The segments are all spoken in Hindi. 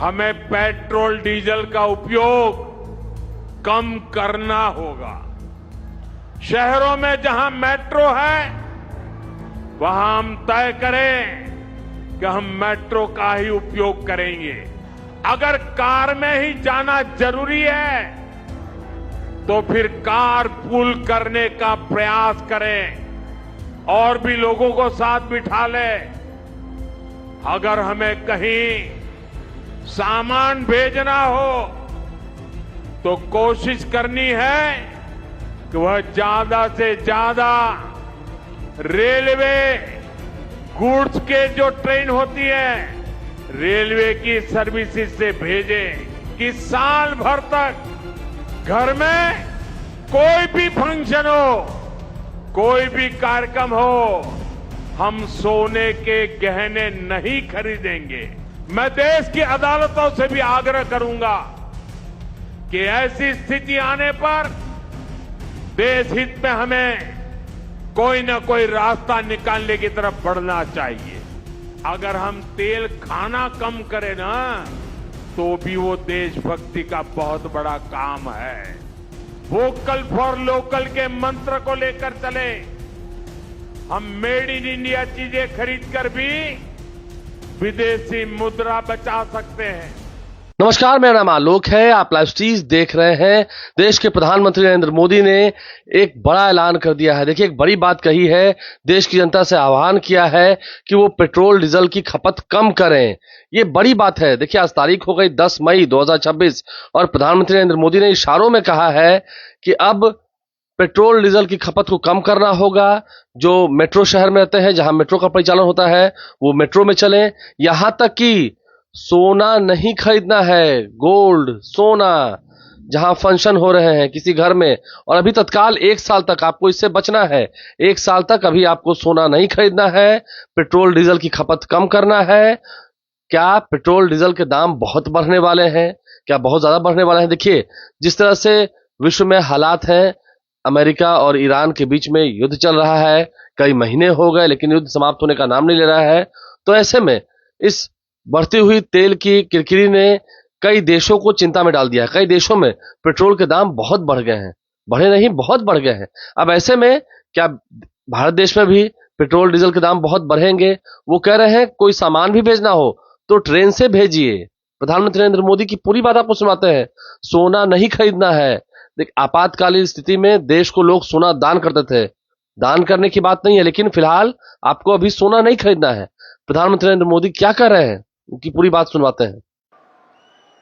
हमें पेट्रोल डीजल का उपयोग कम करना होगा। शहरों में जहां मेट्रो है वहां हम तय करें कि हम मेट्रो का ही उपयोग करेंगे। अगर कार में ही जाना जरूरी है तो फिर कार पूल करने का प्रयास करें और भी लोगों को साथ बिठा लें। अगर हमें कहीं सामान भेजना हो तो कोशिश करनी है कि वह ज्यादा से ज्यादा रेलवे गुड्स के जो ट्रेन होती है रेलवे की सर्विसेज से भेजें कि साल भर तक घर में कोई भी फंक्शन हो, कोई भी कार्यक्रम हो, हम सोने के गहने नहीं खरीदेंगे। मैं देश की अदालतों से भी आग्रह करूंगा कि ऐसी स्थिति आने पर देश हित में हमें कोई न कोई रास्ता निकालने की तरफ बढ़ना चाहिए। अगर हम तेल खाना कम करें ना तो भी वो देशभक्ति का बहुत बड़ा काम है। वोकल फॉर लोकल के मंत्र को लेकर चले। हम मेड इन इंडिया चीजें खरीदकर भी विदेशी मुद्रा बचा सकते हैं। नमस्कार, मेरा नाम आलोक है। आप लाइव स्ट्रीज देख रहे हैं। देश के प्रधानमंत्री नरेंद्र मोदी ने एक बड़ा ऐलान कर दिया है। देखिए, एक बड़ी बात कही है, देश की जनता से आह्वान किया है कि वो पेट्रोल डीजल की खपत कम करें। ये बड़ी बात है। देखिए, आज तारीख हो गई 10 मई 2026 और प्रधानमंत्री नरेंद्र मोदी ने इशारों में कहा है कि अब पेट्रोल डीजल की खपत को कम करना होगा। जो मेट्रो शहर में रहते हैं, जहां मेट्रो का परिचालन होता है, वो मेट्रो में चलें। यहां तक कि सोना नहीं खरीदना है, गोल्ड सोना, जहां फंक्शन हो रहे हैं किसी घर में, और अभी तत्काल 1 साल तक आपको इससे बचना है। 1 साल तक अभी आपको सोना नहीं खरीदना है, पेट्रोल डीजल की खपत कम करना है। क्या पेट्रोल डीजल के दाम बहुत बढ़ने वाले हैं? क्या बहुत ज्यादा बढ़ने वाले हैं? देखिए, जिस तरह से विश्व में हालात हैं, अमेरिका और ईरान के बीच में युद्ध चल रहा है, कई महीने हो गए लेकिन युद्ध समाप्त होने का नाम नहीं ले रहा है। तो ऐसे में इस बढ़ती हुई तेल की किरकिरी ने कई देशों को चिंता में डाल दिया है। कई देशों में पेट्रोल के दाम बहुत बढ़ गए हैं, बढ़े नहीं, बहुत बढ़ गए हैं। अब ऐसे में क्या भारत देश में भी पेट्रोल डीजल के दाम बहुत बढ़ेंगे? वो कह रहे हैं कोई सामान भी भेजना हो तो ट्रेन से भेजिए। प्रधानमंत्री नरेंद्र मोदी की पूरी बात आपको सुनाते हैं। सोना नहीं खरीदना है। देख, आपातकालीन स्थिति में देश को लोग सोना दान करते थे, दान करने की बात नहीं है, लेकिन फिलहाल आपको अभी सोना नहीं खरीदना है। प्रधानमंत्री नरेंद्र मोदी क्या कर रहे हैं, उनकी पूरी बात सुनवाते हैं।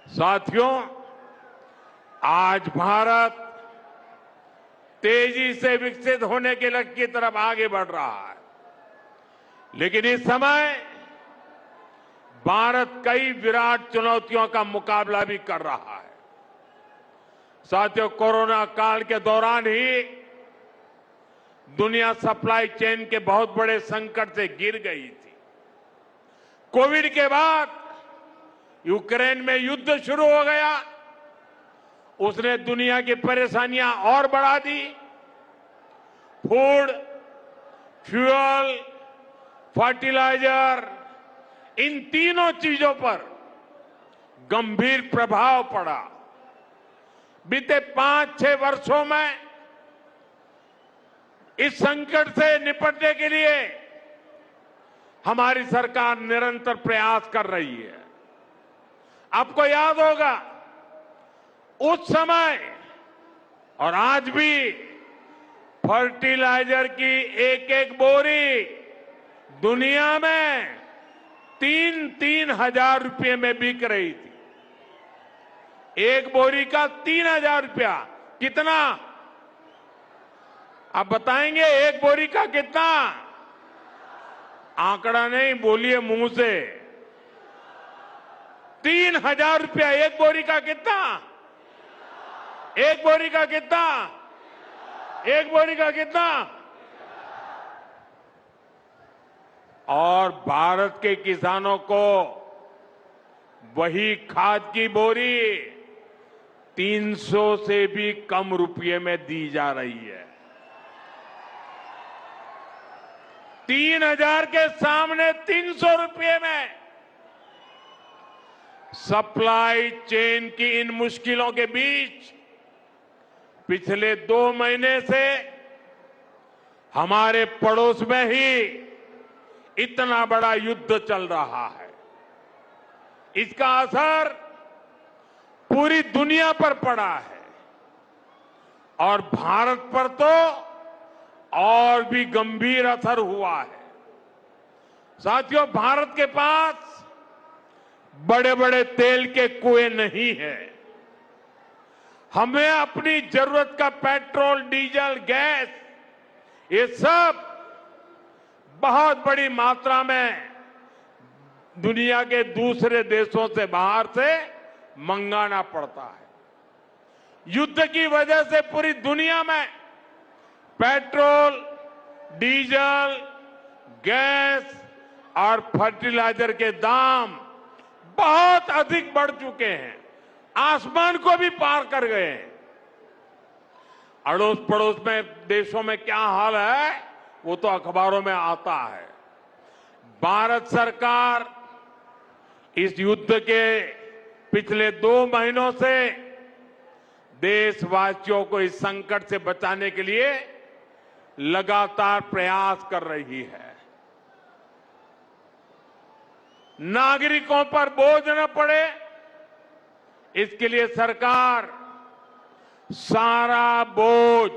साथियों, आज भारत तेजी से विकसित होने के लक्ष्य की तरफ आगे बढ़ रहा है, लेकिन इस समय भारत कई विराट चुनौतियों का मुकाबला भी कर रहा है। साथियों, कोरोना काल के दौरान ही दुनिया सप्लाई चेन के बहुत बड़े संकट से गिर गई थी। कोविड के बाद यूक्रेन में युद्ध शुरू हो गया, उसने दुनिया की परेशानियां और बढ़ा दी। फूड, फ्यूल, फर्टिलाइजर, इन तीनों चीजों पर गंभीर प्रभाव पड़ा। बीते 5-6 वर्षों में इस संकट से निपटने के लिए हमारी सरकार निरंतर प्रयास कर रही है। आपको याद होगा, उस समय और आज भी फर्टिलाइजर की एक बोरी दुनिया में 3-3 हजार रुपये में बिक रही थी। एक बोरी का 3,000 रुपया। कितना? आप बताएंगे एक बोरी का कितना? आंकड़ा नहीं, बोलिए मुंह से। 3,000 रुपया एक बोरी का। कितना? एक बोरी का कितना? एक बोरी का कितना? और भारत के किसानों को वही खाद की बोरी 300 से भी कम रुपये में दी जा रही है। 3,000 के सामने 300 रुपये में सप्लाई चेन की इन मुश्किलों के बीच पिछले 2 महीने से हमारे पड़ोस में ही इतना बड़ा युद्ध चल रहा है। इसका असर पूरी दुनिया पर पड़ा है और भारत पर तो और भी गंभीर असर हुआ है। साथियों, भारत के पास बड़े बड़े तेल के कुएं नहीं है। हमें अपनी जरूरत का पेट्रोल, डीजल, गैस, ये सब बहुत बड़ी मात्रा में दुनिया के दूसरे देशों से, बाहर से मंगाना पड़ता है। युद्ध की वजह से पूरी दुनिया में पेट्रोल, डीजल, गैस और फर्टिलाइजर के दाम बहुत अधिक बढ़ चुके हैं, आसमान को भी पार कर गए हैं। अड़ोस पड़ोस में देशों में क्या हाल है वो तो अखबारों में आता है। भारत सरकार इस युद्ध के पिछले 2 महीनों से देशवासियों को इस संकट से बचाने के लिए लगातार प्रयास कर रही है। नागरिकों पर बोझ न पड़े, इसके लिए सरकार सारा बोझ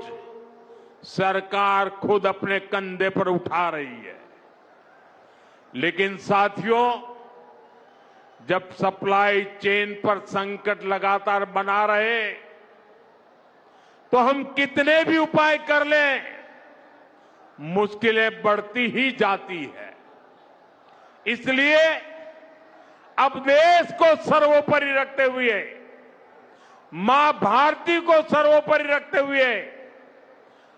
सरकार खुद अपने कंधे पर उठा रही है। लेकिन साथियों, जब सप्लाई चेन पर संकट लगातार बना रहे तो हम कितने भी उपाय कर लें, मुश्किलें बढ़ती ही जाती है। इसलिए अब देश को सर्वोपरि रखते हुए, मां भारती को सर्वोपरि रखते हुए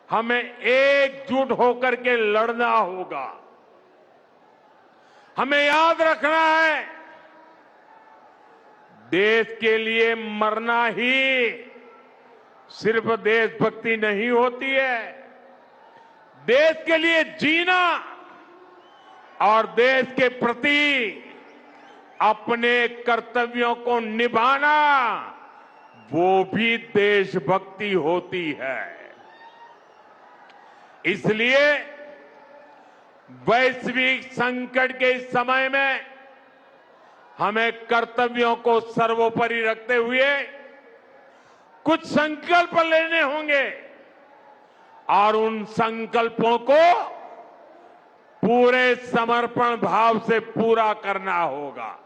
हमें एकजुट होकर के लड़ना होगा। हमें याद रखना है, देश के लिए मरना ही सिर्फ देशभक्ति नहीं होती है। देश के लिए जीना और देश के प्रति अपने कर्तव्यों को निभाना, वो भी देशभक्ति होती है। इसलिए वैश्विक संकट के इस समय में हमें कर्तव्यों को सर्वोपरि रखते हुए कुछ संकल्प लेने होंगे और उन संकल्पों को पूरे समर्पण भाव से पूरा करना होगा।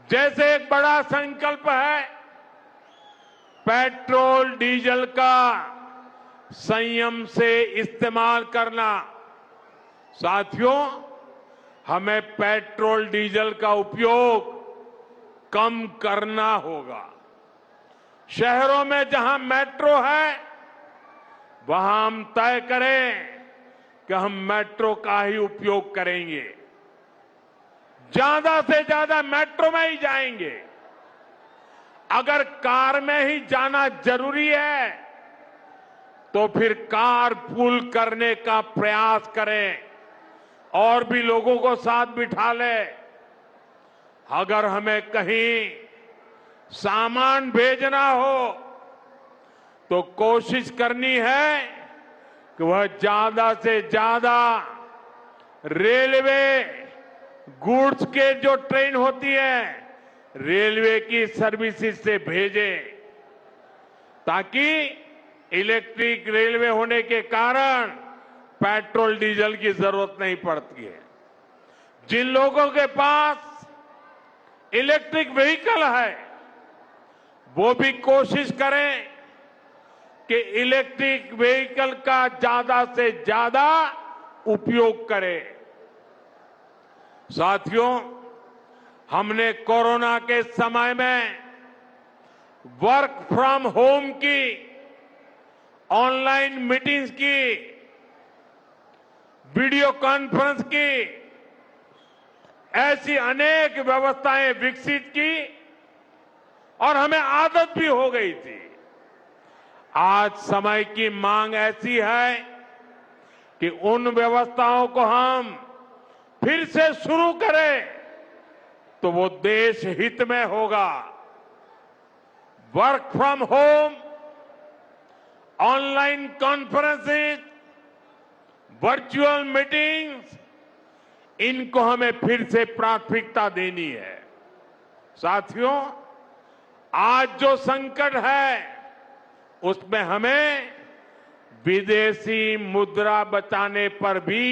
जैसे एक बड़ा संकल्प है पेट्रोल डीजल का संयम से इस्तेमाल करना। साथियों, हमें पेट्रोल डीजल का उपयोग कम करना होगा। शहरों में जहां मेट्रो है वहां हम तय करें कि हम मेट्रो का ही उपयोग करेंगे, ज्यादा से ज्यादा मेट्रो में ही जाएंगे। अगर कार में ही जाना जरूरी है तो फिर कार पूल करने का प्रयास करें और भी लोगों को साथ बिठा लें। अगर हमें कहीं सामान भेजना हो तो कोशिश करनी है कि वह ज्यादा से ज्यादा रेलवे गुड्स के जो ट्रेन होती है रेलवे की सर्विसेज से भेजे, ताकि इलेक्ट्रिक रेलवे होने के कारण पेट्रोल डीजल की जरूरत नहीं पड़ती है। जिन लोगों के पास इलेक्ट्रिक व्हीकल है वो भी कोशिश करें कि इलेक्ट्रिक व्हीकल का ज्यादा से ज्यादा उपयोग करें। साथियों, हमने कोरोना के समय में वर्क फ्रॉम होम की, ऑनलाइन मीटिंग्स की, वीडियो कॉन्फ्रेंस की, ऐसी अनेक व्यवस्थाएं विकसित की और हमें आदत भी हो गई थी। आज समय की मांग ऐसी है कि उन व्यवस्थाओं को हम फिर से शुरू करें तो वो देश हित में होगा। Work from home, online conferences, virtual meetings, इनको हमें फिर से प्राथमिकता देनी है। साथियों, आज जो संकट है उसमें हमें विदेशी मुद्रा बचाने पर भी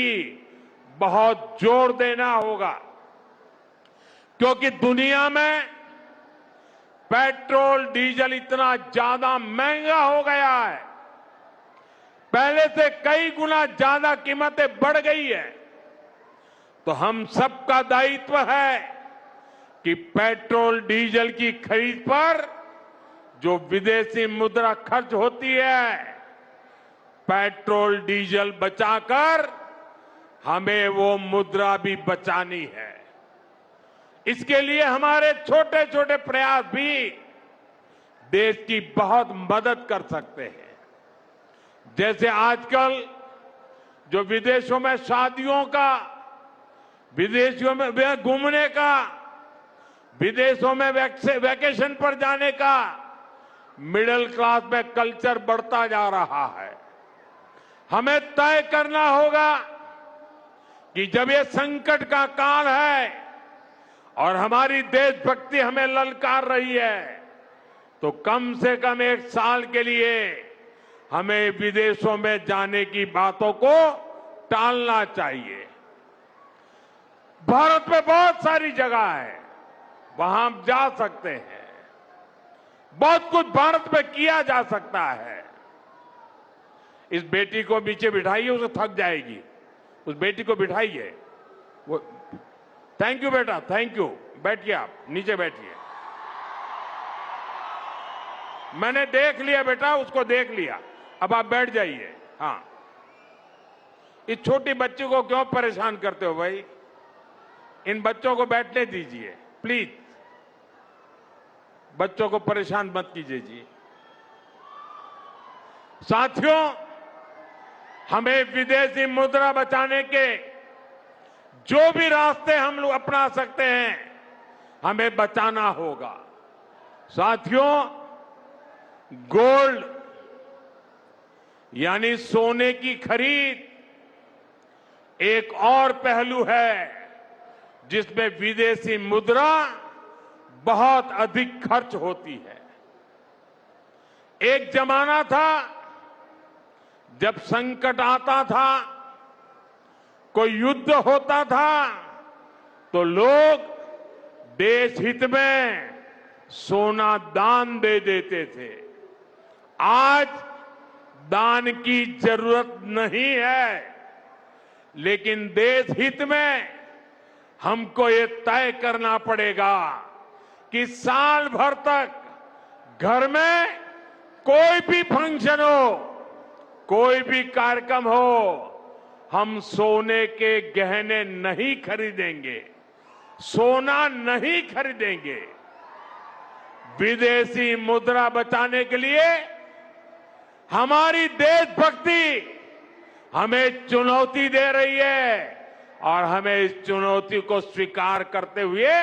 बहुत जोर देना होगा, क्योंकि दुनिया में पेट्रोल डीजल इतना ज्यादा महंगा हो गया है, पहले से कई गुना ज्यादा कीमतें बढ़ गई है। तो हम सबका दायित्व है कि पेट्रोल डीजल की खरीद पर जो विदेशी मुद्रा खर्च होती है, पेट्रोल डीजल बचाकर हमें वो मुद्रा भी बचानी है। इसके लिए हमारे छोटे छोटे प्रयास भी देश की बहुत मदद कर सकते हैं। जैसे आजकल जो विदेशों में शादियों का, विदेशों में घूमने का, विदेशों में वैकेशन पर जाने का मिडिल क्लास में कल्चर बढ़ता जा रहा है। हमें तय करना होगा कि जब ये संकट का काल है और हमारी देशभक्ति हमें ललकार रही है, तो कम से कम 1 साल के लिए हमें विदेशों में जाने की बातों को टालना चाहिए। भारत में बहुत सारी जगह है, वहां हम जा सकते हैं। बहुत कुछ भारत में किया जा सकता है। इस बेटी को नीचे बिठाइए, उसे थक जाएगी। उस बेटी को बिठाइए। वो थैंक यू बेटा, थैंक यू। बैठिए, आप नीचे बैठिए। मैंने देख लिया बेटा, उसको देख लिया। अब आप बैठ जाइए। हाँ, इस छोटी बच्ची को क्यों परेशान करते हो भाई? इन बच्चों को बैठने दीजिए प्लीज। बच्चों को परेशान मत कीजिए जी। साथियों, हमें विदेशी मुद्रा बचाने के जो भी रास्ते हम लोग अपना सकते हैं, हमें बचाना होगा। साथियों, गोल्ड यानी सोने की खरीद एक और पहलू है जिसमें विदेशी मुद्रा बहुत अधिक खर्च होती है। एक जमाना था जब संकट आता था, कोई युद्ध होता था, तो लोग देश हित में सोना दान दे देते थे। आज दान की जरूरत नहीं है, लेकिन देश हित में हमको ये तय करना पड़ेगा कि साल भर तक घर में कोई भी फंक्शन हो, कोई भी कार्यक्रम हो, हम सोने के गहने नहीं खरीदेंगे, सोना नहीं खरीदेंगे। विदेशी मुद्रा बचाने के लिए हमारी देशभक्ति हमें चुनौती दे रही है और हमें इस चुनौती को स्वीकार करते हुए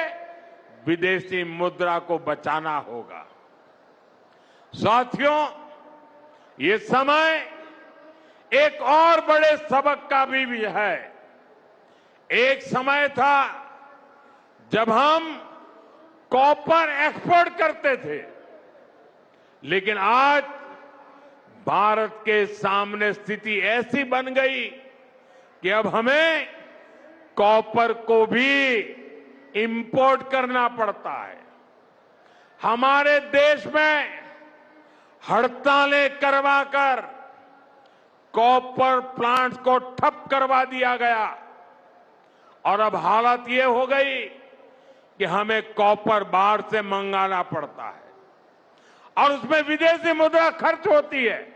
विदेशी मुद्रा को बचाना होगा। साथियों, ये समय एक और बड़े सबक का भी है। एक समय था जब हम कॉपर एक्सपोर्ट करते थे, लेकिन आज भारत के सामने स्थिति ऐसी बन गई कि अब हमें कॉपर को भी इंपोर्ट करना पड़ता है। हमारे देश में हड़तालें करवाकर कॉपर प्लांट्स को ठप करवा दिया गया और अब हालत ये हो गई कि हमें कॉपर बाहर से मंगाना पड़ता है और उसमें विदेशी मुद्रा खर्च होती है।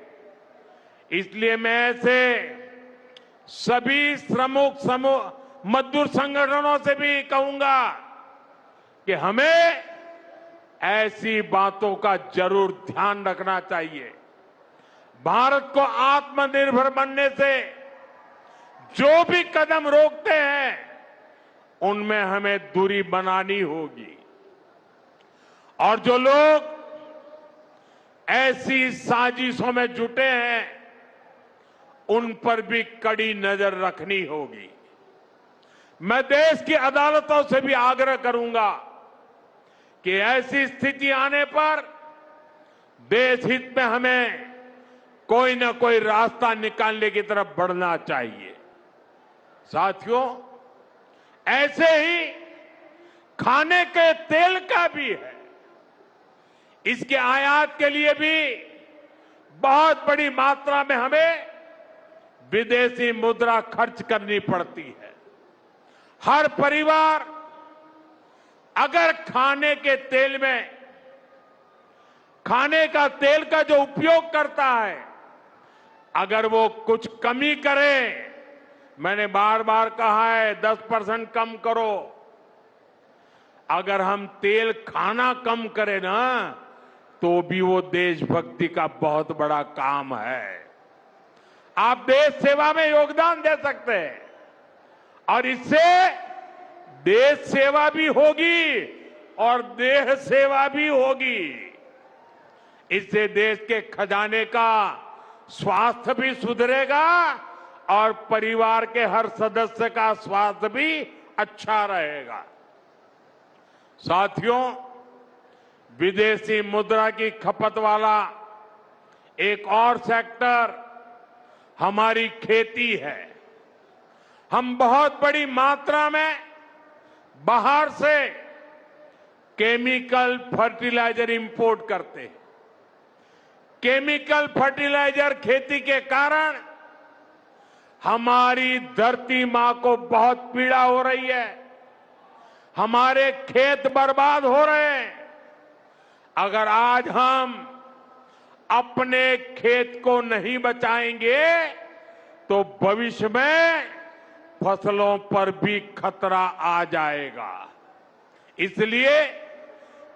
इसलिए मैं ऐसे सभी श्रमिक समूह मजदूर संगठनों से भी कहूंगा कि हमें ऐसी बातों का जरूर ध्यान रखना चाहिए। भारत को आत्मनिर्भर बनने से जो भी कदम रोकते हैं, उनमें हमें दूरी बनानी होगी। और जो लोग ऐसी साजिशों में जुटे हैं, उन पर भी कड़ी नजर रखनी होगी। मैं देश की अदालतों से भी आग्रह करूंगा कि ऐसी स्थिति आने पर देश हित में हमें कोई ना कोई रास्ता निकालने की तरफ बढ़ना चाहिए। साथियों, ऐसे ही खाने के तेल का भी है। इसके आयात के लिए भी बहुत बड़ी मात्रा में हमें विदेशी मुद्रा खर्च करनी पड़ती है। हर परिवार अगर खाने के तेल में खाने का तेल का जो उपयोग करता है, अगर वो कुछ कमी करे, मैंने बार बार कहा है 10% कम करो। अगर हम तेल खाना कम करें ना, तो भी वो देशभक्ति का बहुत बड़ा काम है। आप देश सेवा में योगदान दे सकते हैं और इससे देश सेवा भी होगी और देह सेवा भी होगी। इससे देश के खजाने का स्वास्थ्य भी सुधरेगा और परिवार के हर सदस्य का स्वास्थ्य भी अच्छा रहेगा। साथियों, विदेशी मुद्रा की खपत वाला एक और सेक्टर हमारी खेती है। हम बहुत बड़ी मात्रा में बाहर से केमिकल फर्टिलाइजर इंपोर्ट करते हैं। केमिकल फर्टिलाइजर खेती के कारण हमारी धरती मां को बहुत पीड़ा हो रही है। हमारे खेत बर्बाद हो रहे हैं। अगर आज हम अपने खेत को नहीं बचाएंगे तो भविष्य में फसलों पर भी खतरा आ जाएगा। इसलिए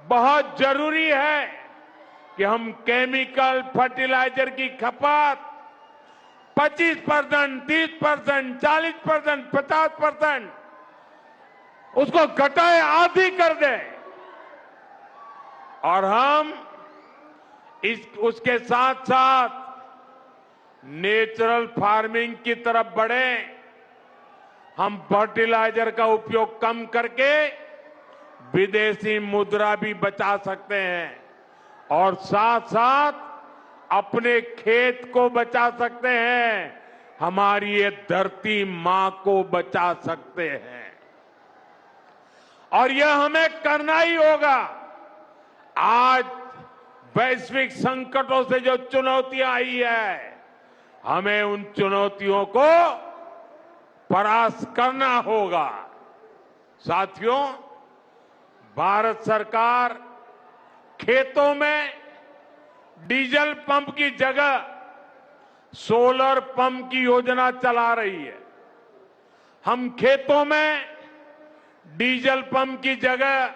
बहुत जरूरी है कि हम केमिकल फर्टिलाइजर की खपत 25%, 30%, 40%, 50% उसको घटाए, आधी कर दें और हम उसके साथ साथ नेचुरल फार्मिंग की तरफ बढ़े। हम फर्टिलाइजर का उपयोग कम करके विदेशी मुद्रा भी बचा सकते हैं और साथ साथ अपने खेत को बचा सकते हैं, हमारी ये धरती मां को बचा सकते हैं। और यह हमें करना ही होगा। आज वैश्विक संकटों से जो चुनौतियां आई है, हमें उन चुनौतियों को परास्त करना होगा। साथियों, भारत सरकार खेतों में डीजल पंप की जगह सोलर पंप की योजना चला रही है। हम खेतों में डीजल पंप की जगह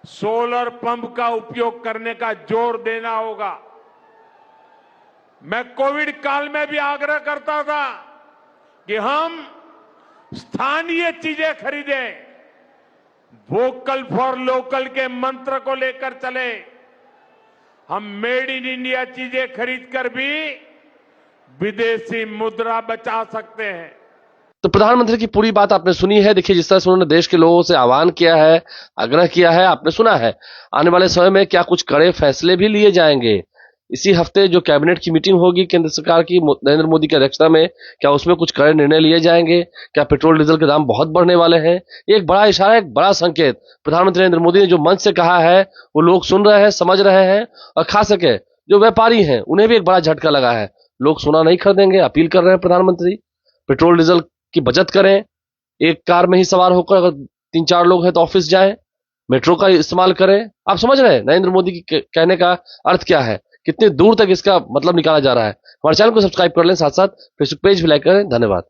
सोलर पंप का उपयोग करने का जोर देना होगा। मैं कोविड काल में भी आग्रह करता था कि हम स्थानीय चीजें खरीदें, वोकल फॉर लोकल के मंत्र को लेकर चले। हम मेड इन इंडिया चीजें खरीदकर भी विदेशी मुद्रा बचा सकते हैं। तो प्रधानमंत्री की पूरी बात आपने सुनी है। देखिए, जिस तरह से उन्होंने देश के लोगों से आह्वान किया है, आग्रह किया है, आपने सुना है। आने वाले समय में क्या कुछ कड़े फैसले भी लिए जाएंगे। इसी हफ्ते जो कैबिनेट की मीटिंग होगी केंद्र सरकार की, नरेंद्र मोदी की अध्यक्षता में, क्या उसमें कुछ कड़े निर्णय लिए जाएंगे? क्या पेट्रोल डीजल के दाम बहुत बढ़ने वाले हैं? एक बड़ा इशारा, एक बड़ा संकेत प्रधानमंत्री नरेंद्र मोदी ने जो मंच से कहा है, वो लोग सुन रहे हैं, समझ रहे हैं और खास करके जो व्यापारी हैं उन्हें भी एक बड़ा झटका लगा है। लोग सोना नहीं खरीदेंगे, अपील कर रहे हैं प्रधानमंत्री। पेट्रोल डीजल की बचत करें, एक कार में ही सवार होकर अगर 3-4 लोग हैं तो ऑफिस जाएं, मेट्रो का इस्तेमाल करें। आप समझ रहे हैं नरेंद्र मोदी के कहने का अर्थ क्या है, कितने दूर तक इसका मतलब निकाला जा रहा है। हमारे चैनल को सब्सक्राइब कर लें, साथ साथ फेसबुक पेज भी लाइक करें। धन्यवाद।